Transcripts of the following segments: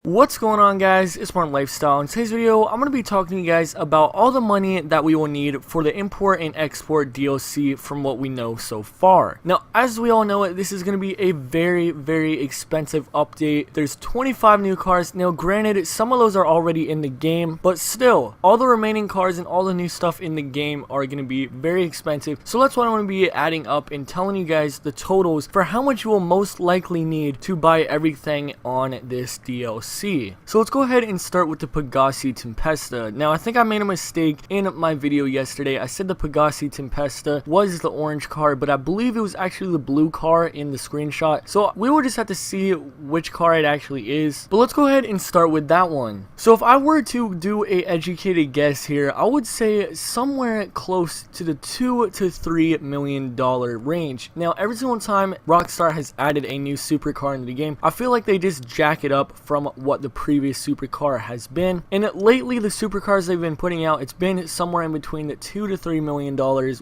What's going on, guys? It's Martin Lifestyle. In today's video, I'm going to be talking to you guys about all the money that we will need for the import and export DLC from what we know so far. Now, as we all know, this is going to be a very expensive update. There's 25 new cars. Now, granted, some of those are already in the game, but still, all the remaining cars and all the new stuff in the game are going to be very expensive. So that's what I'm going to be adding up and telling you guys the totals for how much you will most likely need to buy everything on this DLC. So let's go ahead and start with the Pegassi Tempesta. Now, I think I made a mistake in my video yesterday. I said the Pegassi Tempesta was the orange car, but I believe it was actually the blue car in the screenshot. So we will just have to see which car it actually is. But let's go ahead and start with that one. So if I were to do a educated guess here, I would say somewhere close to the $2 to $3 million range. Now, every single time Rockstar has added a new supercar into the game, I feel like they just jack it up from what the previous supercar has been, and lately the supercars they've been putting out, it's been somewhere in between the $2 to $3 million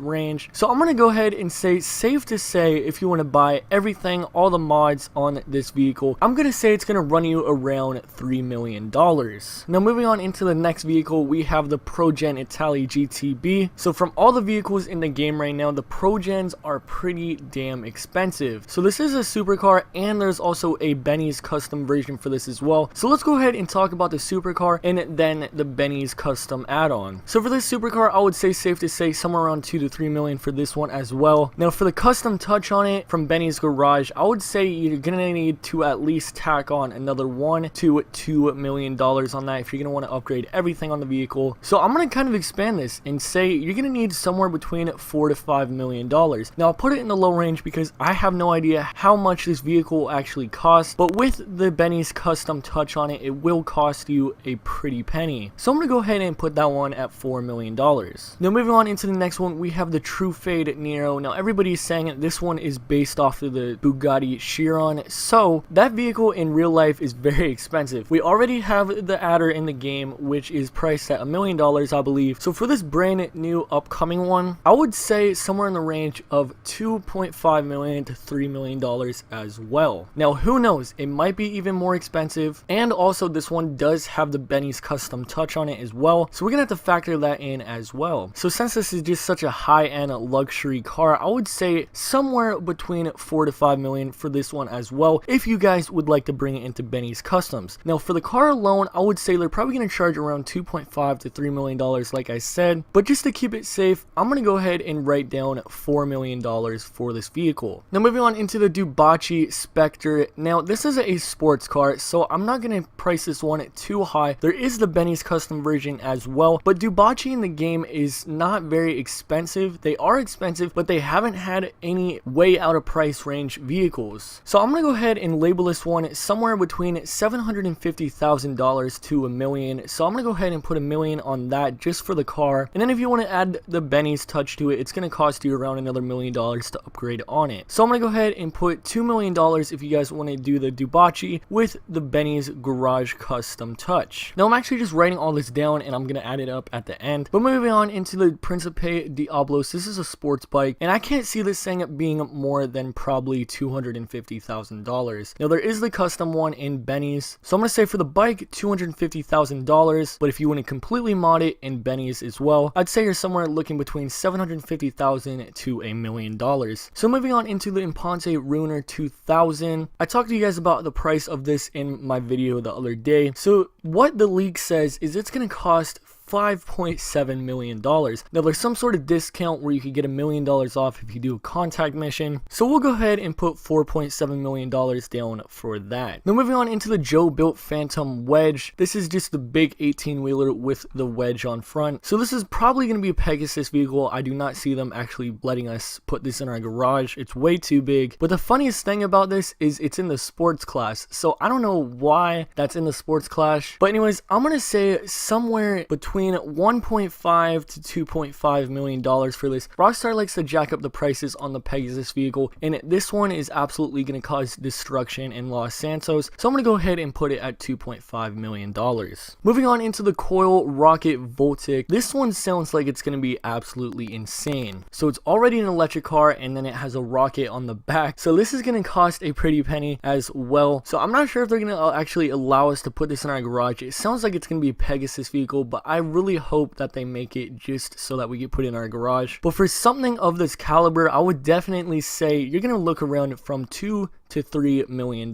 range. So I'm gonna go ahead and say, safe to say, if you want to buy everything, all the mods on this vehicle, I'm gonna say it's gonna run you around $3 million. Now, moving on into the next vehicle, we have the ProGen Italy GTB. So from all the vehicles in the game right now, the ProGens are pretty damn expensive. So this is a supercar, and there's also a Benny's custom version for this as well. So let's go ahead and talk about the supercar and then the Benny's custom add-on. So for this supercar, I would say safe to say somewhere around $2 to $3 million for this one as well. Now for the custom touch on it from Benny's Garage, I would say you're gonna need to at least tack on another $1 to $2 million on that if you're gonna want to upgrade everything on the vehicle. So I'm gonna kind of expand this and say you're gonna need somewhere between $4 to $5 million. Now I'll put it in the low range because I have no idea how much this vehicle will actually cost, but with the Benny's custom touch on it, it will cost you a pretty penny. So I'm gonna go ahead and put that one at $4 million. Now moving on into the next one, we have the True Fade Nero. Now everybody's saying this one is based off of the Bugatti Chiron, so that vehicle in real life is very expensive. We already have the adder in the game, which is priced at $1 million, I believe. So for this brand new upcoming one, I would say somewhere in the range of $2.5 million to $3 million as well. Now who knows, it might be even more expensive. And also this one does have the Benny's custom touch on it as well, so we're gonna have to factor that in as well. So since this is just such a high-end luxury car, I would say somewhere between $4 to $5 million for this one as well, if you guys would like to bring it into Benny's customs. Now for the car alone, I would say they're probably gonna charge around $2.5 to $3 million like I said, but just to keep it safe, I'm gonna go ahead and write down $4 million for this vehicle. Now moving on into the Dubachi Spectre. Now this is a sports car, so I'm not gonna price this one too high. There is the Benny's custom version as well, but Dubachi in the game is not very expensive. They are expensive, but they haven't had any way out of price range vehicles. So I'm gonna go ahead and label this one somewhere between $750,000 to $1 million. So I'm gonna go ahead and put $1 million on that just for the car, and then if you want to add the Benny's touch to it, it's gonna cost you around another $1 million to upgrade on it. So I'm gonna go ahead and put $2 million if you guys want to do the Dubachi with the Benny's Garage custom touch. Now I'm actually just writing all this down and I'm gonna add it up at the end. But moving on into the Principe Diablos, this is a sports bike, and I can't see this thing being more than probably $250,000. Now there is the custom one in Benny's, so I'm gonna say for the bike $250,000, but if you want to completely mod it in Benny's as well, I'd say you're somewhere looking between $750,000 to $1 million. So moving on into the Imponte Ruiner 2000, I talked to you guys about the price of this in my video the other day. So what the leak says is it's going to cost $5.7 million. Now there's some sort of discount where you could get $1 million off if you do a contact mission, so we'll go ahead and put $4.7 million down for that. Now moving on into the Joe Built Phantom Wedge. This is just the big 18-wheeler with the wedge on front, so this is probably going to be a Pegasus vehicle. I do not see them actually letting us put this in our garage. It's way too big, but the funniest thing about this is it's in the sports class, so I don't know why that's in the sports class, but anyways, I'm going to say somewhere between between $1.5 to $2.5 million for this. Rockstar likes to jack up the prices on the Pegasus vehicle, and this one is absolutely going to cause destruction in Los Santos, so I'm going to go ahead and put it at $2.5 million. Moving on into the Coil Rocket Voltic. This one sounds like it's going to be absolutely insane. So it's already an electric car, and then it has a rocket on the back, so this is going to cost a pretty penny as well. So I'm not sure if they're going to actually allow us to put this in our garage. It sounds like it's going to be a Pegasus vehicle, but I really hope that they make it just so that we can put it in our garage. But for something of this caliber, I would definitely say you're going to look around from $2 to $3 million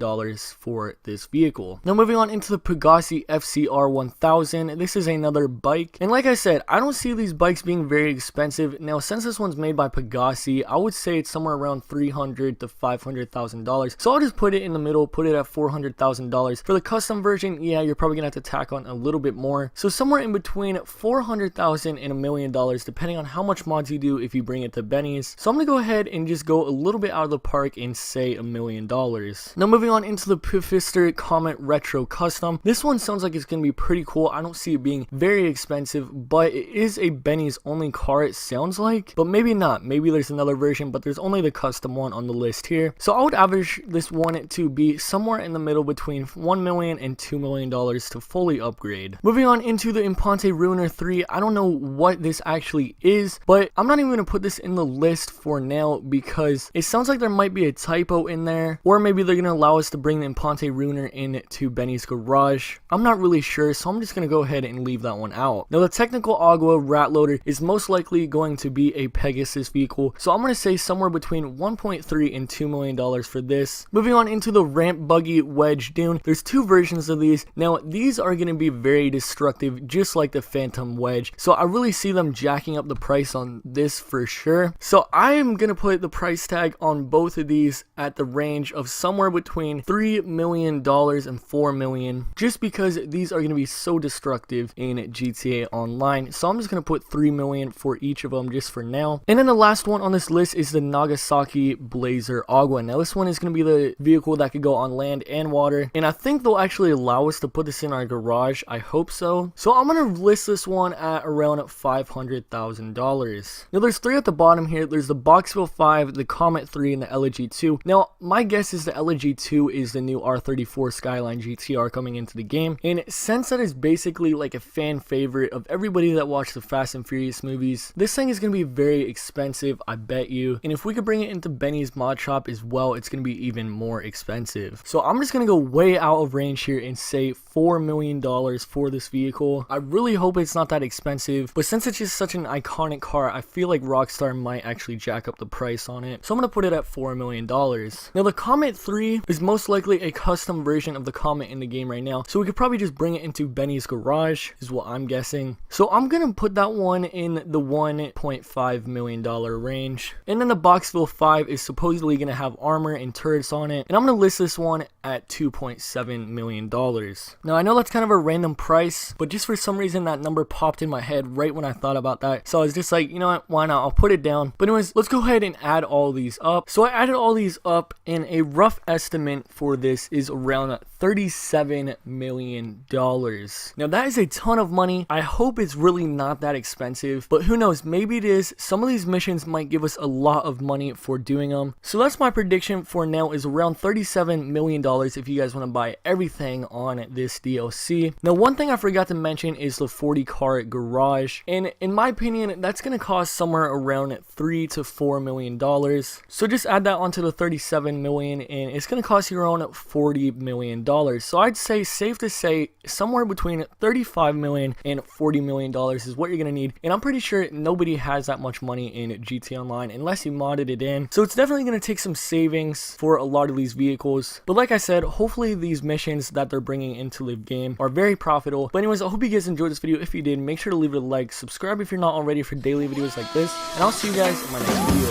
for this vehicle. Now moving on into the Pegassi FCR 1000. This is another bike, and like I said, I don't see these bikes being very expensive. Now since this one's made by Pegassi, I would say it's somewhere around $300,000 to $500,000, so I'll just put it in the middle, put it at $400,000. For the custom version, yeah, you're probably gonna have to tack on a little bit more, so somewhere in between $400,000 and $1 million, depending on how much mods you do if you bring it to Benny's. So I'm gonna go ahead and just go a little bit out of the park and say $1 million. Now moving on into the Pfister Comet Retro Custom. This one sounds like it's going to be pretty cool. I don't see it being very expensive, but it is a Benny's only car, it sounds like, but maybe not. Maybe there's another version, but there's only the custom one on the list here. So I would average this one to be somewhere in the middle between $1 million and $2 million to fully upgrade. Moving on into the Imponte Ruiner 3. I don't know what this actually is, but I'm not even going to put this in the list for now because it sounds like there might be a typo in there. Or maybe they're going to allow us to bring the Imponte Ruiner into Benny's garage. I'm not really sure, so I'm just going to go ahead and leave that one out. Now the Technical Agua Rat Loader is most likely going to be a Pegasus vehicle, so I'm going to say somewhere between $1.3 and $2 million for this. Moving on into the Ramp Buggy Wedge Dune. There's two versions of these. Now these are going to be very destructive, just like the Phantom Wedge, so I really see them jacking up the price on this for sure. So I am going to put the price tag on both of these at the range of somewhere between $3 million and $4 million, just because these are going to be so destructive in GTA Online. So I'm just going to put $3 million for each of them just for now. And then the last one on this list is the Nagasaki Blazer Agua. Now this one is going to be the vehicle that could go on land and water, and I think they'll actually allow us to put this in our garage. I hope so. So I'm going to list this one at around $500,000. Now there's three at the bottom here. There's the Boxville 5, the Comet 3, and the Elegy 2. Now my guess is the Elegy 2 is the new R34 Skyline GTR coming into the game, and since that is basically like a fan favorite of everybody that watched the Fast and Furious movies, this thing is going to be very expensive, I bet you. And if we could bring it into Benny's mod shop as well, it's going to be even more expensive. So I'm just going to go way out of range here and say $4 million for this vehicle. I really hope it's not that expensive, but since it's just such an iconic car, I feel like Rockstar might actually jack up the price on it. So I'm going to put it at $4 million. Now the Comet 3 is most likely a custom version of the Comet in the game right now, so we could probably just bring it into Benny's garage is what I'm guessing. So I'm gonna put that one in the $1.5 million range. And then the Boxville 5 is supposedly gonna have armor and turrets on it, and I'm gonna list this one at $2.7 million. Now I know that's kind of a random price, but just for some reason that number popped in my head right when I thought about that, so I was just like, you know what, why not, I'll put it down. But anyways, let's go ahead and add all these up. So I added all these up, and a rough estimate for this is around $37 million. Now that is a ton of money. I hope it's really not that expensive, but who knows, maybe it is. Some of these missions might give us a lot of money for doing them. So that's my prediction for now, is around $37 million if you guys want to buy everything on this DLC. Now one thing I forgot to mention is the 40 car garage, and in my opinion that's going to cost somewhere around $3 to $4 million. So just add that onto the $37 million, and it's going to cost you around $40 million. So I'd say, safe to say, somewhere between $35 million and $40 million is what you're going to need. And I'm pretty sure nobody has that much money in GTA Online unless you modded it in. So it's definitely going to take some savings for a lot of these vehicles. But like I said, hopefully these missions that they're bringing into the game are very profitable. But anyways, I hope you guys enjoyed this video. If you did, make sure to leave it a like, subscribe if you're not already for daily videos like this, and I'll see you guys in my next video.